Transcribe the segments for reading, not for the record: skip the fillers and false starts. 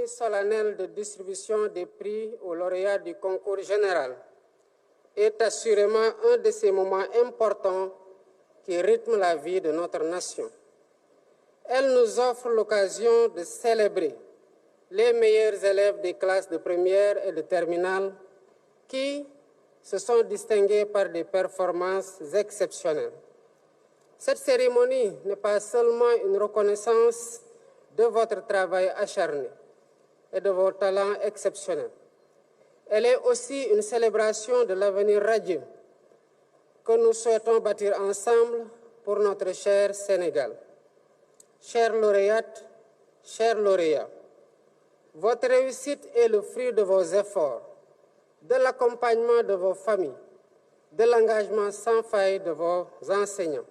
cérémonie solennelle de distribution des prix aux lauréats du concours général est assurément un de ces moments importants qui rythment la vie de notre nation. Elle nous offre l'occasion de célébrer les meilleurs élèves des classes de première et de terminale qui se sont distingués par des performances exceptionnelles. Cette cérémonie n'est pas seulement une reconnaissance de votre travail acharné et de vos talents exceptionnels. Elle est aussi une célébration de l'avenir radieux que nous souhaitons bâtir ensemble pour notre cher Sénégal. Chères lauréates, chers lauréats, votre réussite est le fruit de vos efforts, de l'accompagnement de vos familles, de l'engagement sans faille de vos enseignants.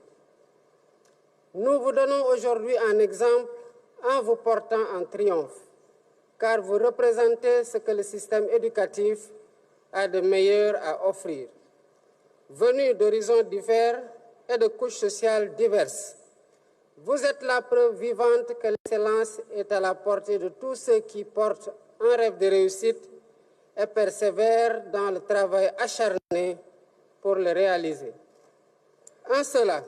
Nous vous donnons aujourd'hui un exemple en vous portant en triomphe, car vous représentez ce que le système éducatif a de meilleur à offrir. Venus d'horizons divers et de couches sociales diverses, vous êtes la preuve vivante que l'excellence est à la portée de tous ceux qui portent un rêve de réussite et persévèrent dans le travail acharné pour le réaliser. En cela,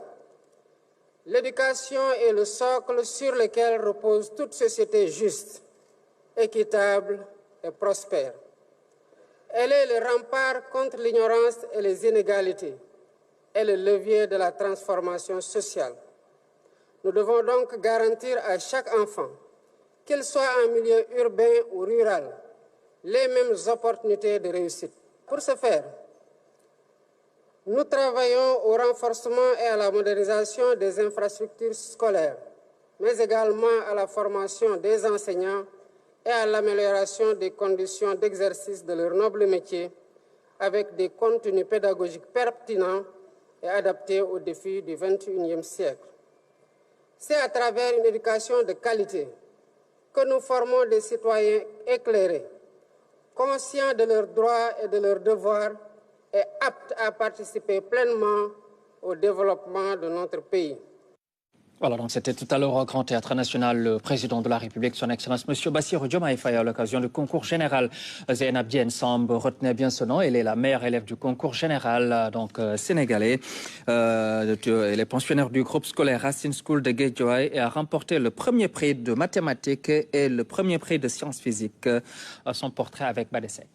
l'éducation est le socle sur lequel repose toute société juste, équitable et prospère. Elle est le rempart contre l'ignorance et les inégalités et le levier de la transformation sociale. Nous devons donc garantir à chaque enfant, qu'il soit en milieu urbain ou rural, les mêmes opportunités de réussite. Pour ce faire, nous travaillons au renforcement et à la modernisation des infrastructures scolaires, mais également à la formation des enseignants et à l'amélioration des conditions d'exercice de leur noble métier avec des contenus pédagogiques pertinents et adaptés aux défis du XXIe siècle. C'est à travers une éducation de qualité que nous formons des citoyens éclairés, conscients de leurs droits et de leurs devoirs et aptes à participer pleinement au développement de notre pays. Voilà, donc c'était tout à l'heure au Grand Théâtre National le président de la République, son Excellence M. Bassirou Diomaye Faye, à l'occasion du concours général. Zeynab Diène Samb, retenez bien ce nom, elle est la meilleure élève du concours général sénégalais. Elle est pensionnaire du groupe scolaire Racine School de Guédiawaye et a remporté le premier prix de mathématiques et le premier prix de sciences physiques. Son portrait avec Badesek.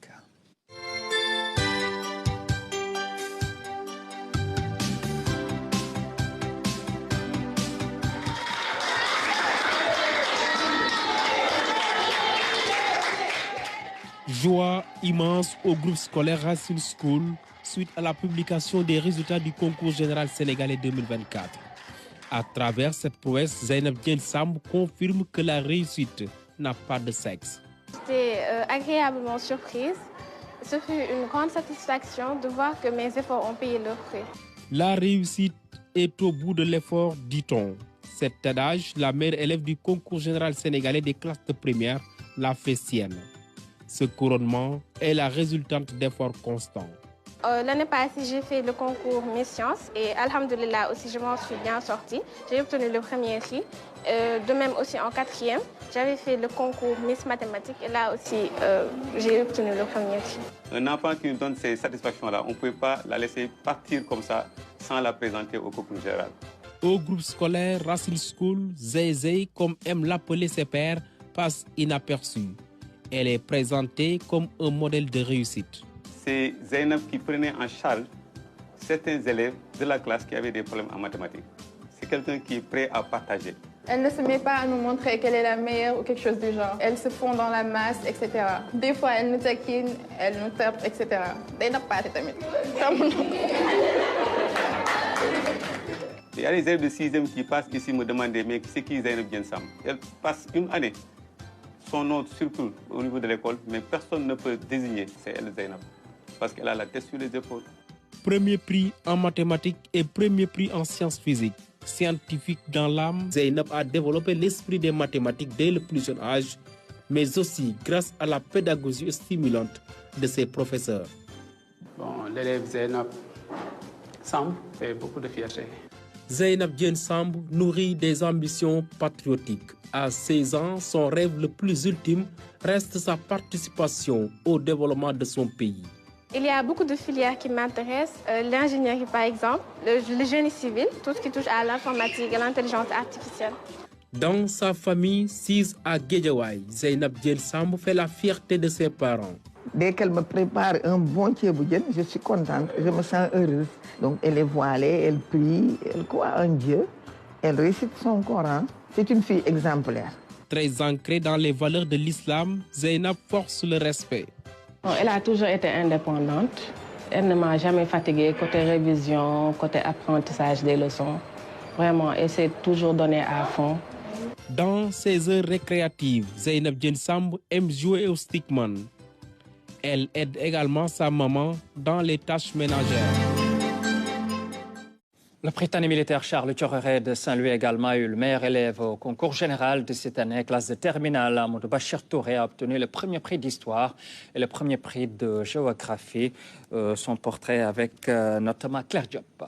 Joie immense au groupe scolaire Racine School suite à la publication des résultats du concours général sénégalais 2024. À travers cette prouesse, Zeynab Diène Samb confirme que la réussite n'a pas de sexe. J'étais agréablement surprise. Ce fut une grande satisfaction de voir que mes efforts ont payé leurs fruits. La réussite est au bout de l'effort, dit-on. Cet adage, la meilleure élève du concours général sénégalais des classes de première l'a fait sienne. Ce couronnement est la résultante d'efforts constants. L'année passée, j'ai fait le concours Miss Sciences et alhamdoulilah aussi, je m'en suis bien sortie. J'ai obtenu le premier prix. De même aussi en quatrième, j'avais fait le concours Miss Mathématiques et là aussi, j'ai obtenu le premier prix. Un enfant qui nous donne ces satisfactions-là, on ne peut pas la laisser partir comme ça sans la présenter au concours général. Au groupe scolaire Racine School, Zézé, comme aiment l'appeler ses pairs, passe inaperçue. Elle est présentée comme un modèle de réussite. C'est Zeynab qui prenait en charge certains élèves de la classe qui avaient des problèmes en mathématiques. C'est quelqu'un qui est prêt à partager. Elle ne se met pas à nous montrer qu'elle est la meilleure ou quelque chose du genre. Elle se fond dans la masse, etc. Des fois, elle nous taquine, elle nous tape, etc. Il y a des élèves de 6e qui passent ici me demander mais c'est qui Zeynab Diène Samb. Elle passe une année. Son nom circule au niveau de l'école, mais personne ne peut désigner c'est elle Zeynab, parce qu'elle a la tête sur les épaules. Premier prix en mathématiques et premier prix en sciences physiques. Scientifique dans l'âme, Zeynab a développé l'esprit des mathématiques dès le plus jeune âge, mais aussi grâce à la pédagogie stimulante de ses professeurs. Bon, l'élève Zeynab Samb fait beaucoup de fierté. Zeynab Diène Samb nourrit des ambitions patriotiques. À 16 ans, son rêve le plus ultime reste sa participation au développement de son pays. Il y a beaucoup de filières qui m'intéressent. L'ingénierie, par exemple, le génie civil, tout ce qui touche à l'informatique et l'intelligence artificielle. Dans sa famille, sise à Guédiawaye, Zeynab Diène Samb fait la fierté de ses parents. Dès qu'elle me prépare un bon thieboudienne, je suis contente, je me sens heureuse. Donc elle est voilée, elle prie, elle croit en Dieu, elle récite son Coran. C'est une fille exemplaire. Très ancrée dans les valeurs de l'islam, Zeynab force le respect. Elle a toujours été indépendante. Elle ne m'a jamais fatiguée côté révision, côté apprentissage des leçons. Vraiment, elle s'est toujours donnée à fond. Dans ses heures récréatives, Zeynab Diène Samb aime jouer au stickman. Elle aide également sa maman dans les tâches ménagères. Le Prytanée militaire Charles Thioréré de Saint-Louis également eu le meilleur élève au concours général de cette année. Classe de terminale, Amadou Bachir Touré a obtenu le premier prix d'histoire et le premier prix de géographie. Son portrait avec notamment Claire Diop.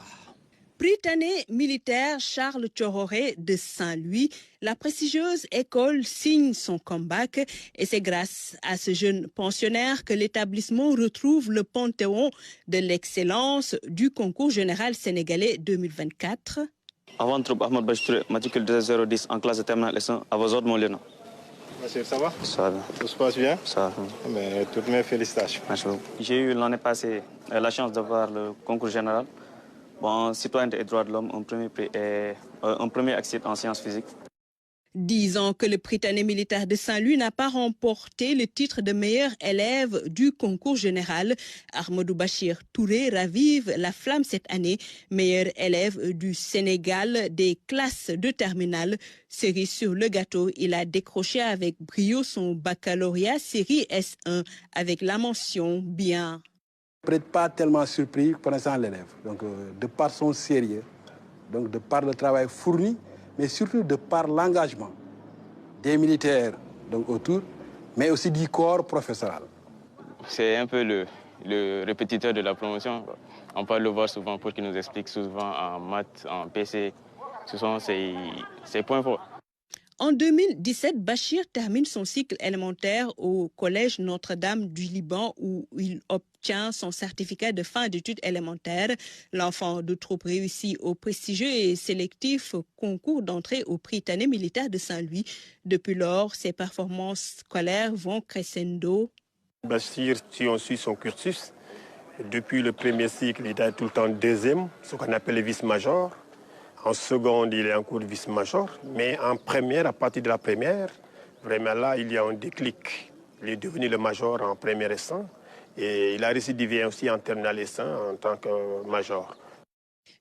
Prytanée militaire Charles Thioréré de Saint-Louis, la prestigieuse école signe son comeback et c'est grâce à ce jeune pensionnaire que l'établissement retrouve le panthéon de l'excellence du concours général sénégalais 2024. Avant troupe Ahmed Bachir Touré, matricule 010 en classe de terminale S1, à vos ordres mon lieutenant. Monsieur, ça va? Ça va. Tout se passe bien? Ça va. Mais toutes mes félicitations. Merci beaucoup. J'ai eu l'année passée la chance d'avoir le concours général. Bon, citoyenneté et droits de l'homme, un premier accès en sciences physiques. 10 ans que le Prytanée militaire de Saint-Louis n'a pas remporté le titre de meilleur élève du concours général. Ahmadou Bachir Touré ravive la flamme cette année. Meilleur élève du Sénégal des classes de terminale. Cerise sur le gâteau, il a décroché avec brio son baccalauréat série S1 avec la mention bien. Peut-être pas tellement surpris connaissant l'élève. Donc, de par son sérieux, donc de par le travail fourni, mais surtout de par l'engagement des militaires donc autour, mais aussi du corps professoral. C'est un peu le répétiteur de la promotion. On peut le voir souvent pour qu'il nous explique souvent en maths, en PC. Ce sont ses points forts. En 2017, Bachir termine son cycle élémentaire au Collège Notre-Dame du Liban où il obtient son certificat de fin d'études élémentaires. L'enfant de troupe réussit au prestigieux et sélectif concours d'entrée au Prytanée militaire de Saint-Louis. Depuis lors, ses performances scolaires vont crescendo. Bachir, si on suit son cursus, depuis le premier cycle, il est tout le temps deuxième, ce qu'on appelle le vice-major. En seconde, il est en cours de vice-major. Mais en première, à partir de la première, vraiment là, il y a un déclic. Il est devenu le major en première S1 et il a récidivé aussi en terminale S1 en tant que major.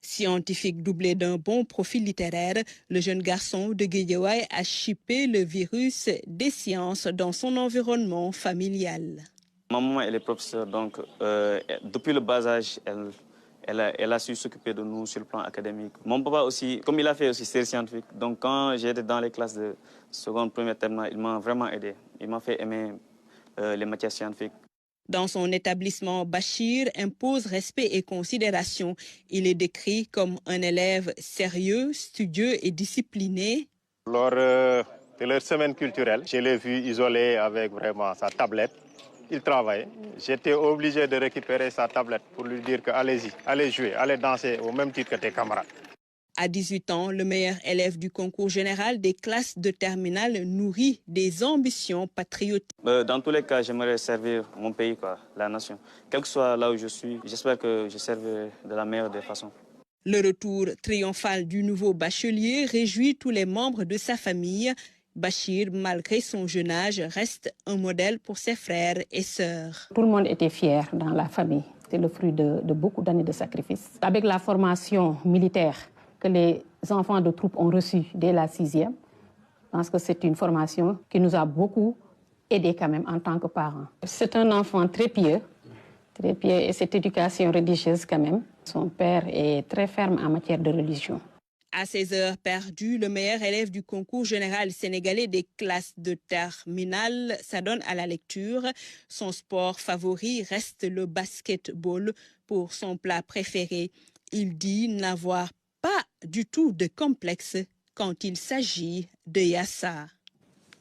Scientifique doublé d'un bon profil littéraire, le jeune garçon de Guédiawaye a chippé le virus des sciences dans son environnement familial. Ma maman, elle est professeure, donc depuis le bas âge, elle a su s'occuper de nous sur le plan académique. Mon papa aussi, comme il a fait aussi série scientifique, donc quand j'étais dans les classes de seconde, première, terminale, il m'a vraiment aidé. Il m'a fait aimer les matières scientifiques. Dans son établissement, Bachir impose respect et considération. Il est décrit comme un élève sérieux, studieux et discipliné. Lors de leur semaine culturelle, je l'ai vu isolé avec vraiment sa tablette. Il travaille. J'étais obligé de récupérer sa tablette pour lui dire que allez-y, allez jouer, allez danser au même titre que tes camarades. À 18 ans, le meilleur élève du concours général des classes de terminale nourrit des ambitions patriotiques. Dans tous les cas, j'aimerais servir mon pays, la nation. Quel que soit là où je suis, j'espère que je servirai de la meilleure des façons. Le retour triomphal du nouveau bachelier réjouit tous les membres de sa famille. Bachir, malgré son jeune âge, reste un modèle pour ses frères et sœurs. Tout le monde était fier dans la famille. C'est le fruit de beaucoup d'années de sacrifices. Avec la formation militaire que les enfants de troupe ont reçue dès la 6e, je pense que c'est une formation qui nous a beaucoup aidés quand même en tant que parents. C'est un enfant très pieux et cette éducation religieuse quand même. Son père est très ferme en matière de religion. À 16 heures perdues, le meilleur élève du concours général sénégalais des classes de terminale s'adonne à la lecture. Son sport favori reste le basketball. Pour son plat préféré, il dit n'avoir pas du tout de complexe quand il s'agit de Yassa.